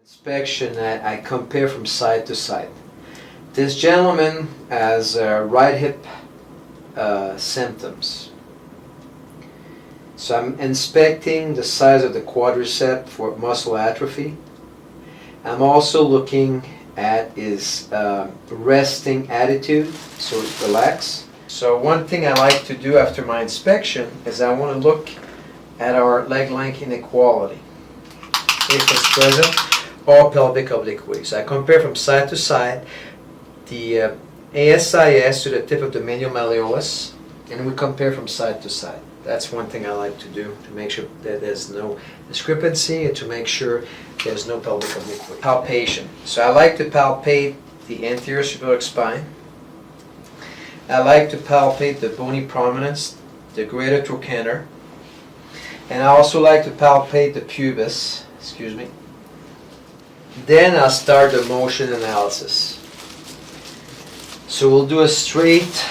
Inspection, I compare from side to side. This gentleman has right hip symptoms. So I'm inspecting the size of the quadricep for muscle atrophy. I'm also looking at his resting attitude, so it's relaxed. So one thing I like to do after my inspection is I want to look at our leg length inequality, if it's present, or pelvic oblique. So I compare from side to side the ASIS to the tip of the medial malleolus, and we compare from side to side. That's one thing I like to do, to make sure that there's no discrepancy and to make sure there's no pelvic oblique. Palpation. So I like to palpate the anterior cerebellar spine. I like to palpate the bony prominence, the greater trochanter, and I also like to palpate the pubis. Excuse me. Then I'll start the motion analysis. So we'll do a straight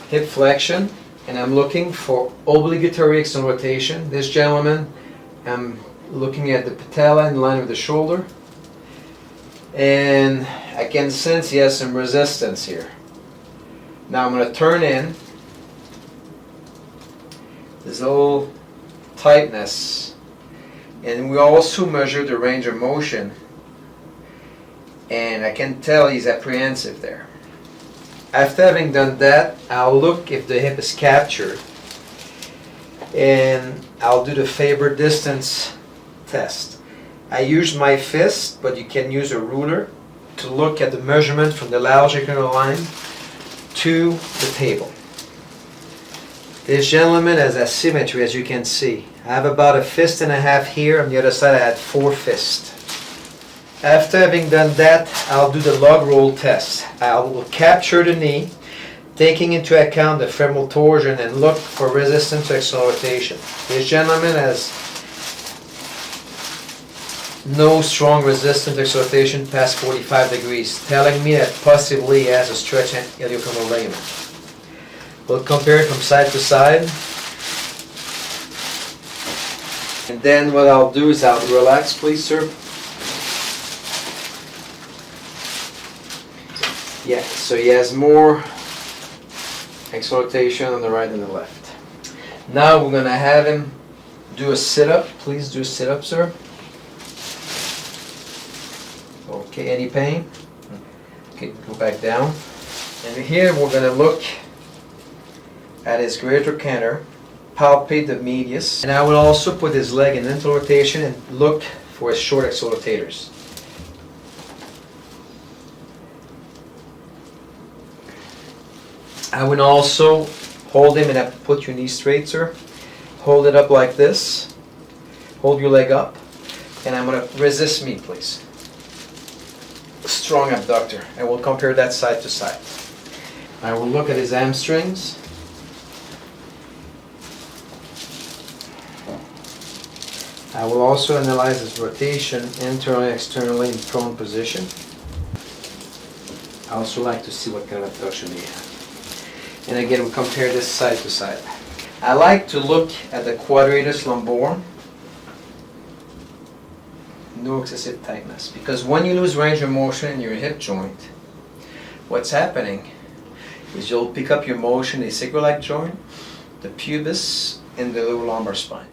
hip flexion, and I'm looking for obligatory external rotation. This gentleman, I'm looking at the patella in line with the shoulder, and I can sense he has some resistance here. Now I'm going to turn in. There's a little tightness. And we also measure the range of motion, and I can tell he's apprehensive there. After having done that, I'll look if the hip is captured, and I'll do the favor distance test. I use my fist, but you can use a ruler to look at the measurement from the lateral line to the table. This gentleman has asymmetry, as you can see. I have about a fist and a half here. On the other side I had 4 fists. After having done that, I'll do the log roll test. I will capture the knee, taking into account the femoral torsion, and look for resistance to external rotation. This gentleman has no strong resistance to external rotation past 45 degrees, telling me that possibly he has a stretched iliofemoral ligament. We'll compare it from side to side. And then what I'll do is I'll relax, please, sir. Yeah, so he has more external rotation on the right than the left. Now we're going to have him do a sit-up. Please do a sit-up, sir. Okay, any pain? Okay, go back down. And here we're going to look at his greater trochanter, palpate the medius, and I will also put his leg in internal rotation and look for his short external rotators. I would also hold him, and I put your knee straight, sir. Hold it up like this. Hold your leg up, and I'm going to resist me, please. Strong abductor. I will compare that side to side. I will look at his hamstrings. I will also analyze his rotation internally and externally in prone position. I also like to see what kind of abduction he has. And again, we compare this side to side. I like to look at the quadratus lumborum. No excessive tightness. Because when you lose range of motion in your hip joint, what's happening is you'll pick up your motion in the sacroiliac joint, the pubis, and the lower lumbar spine.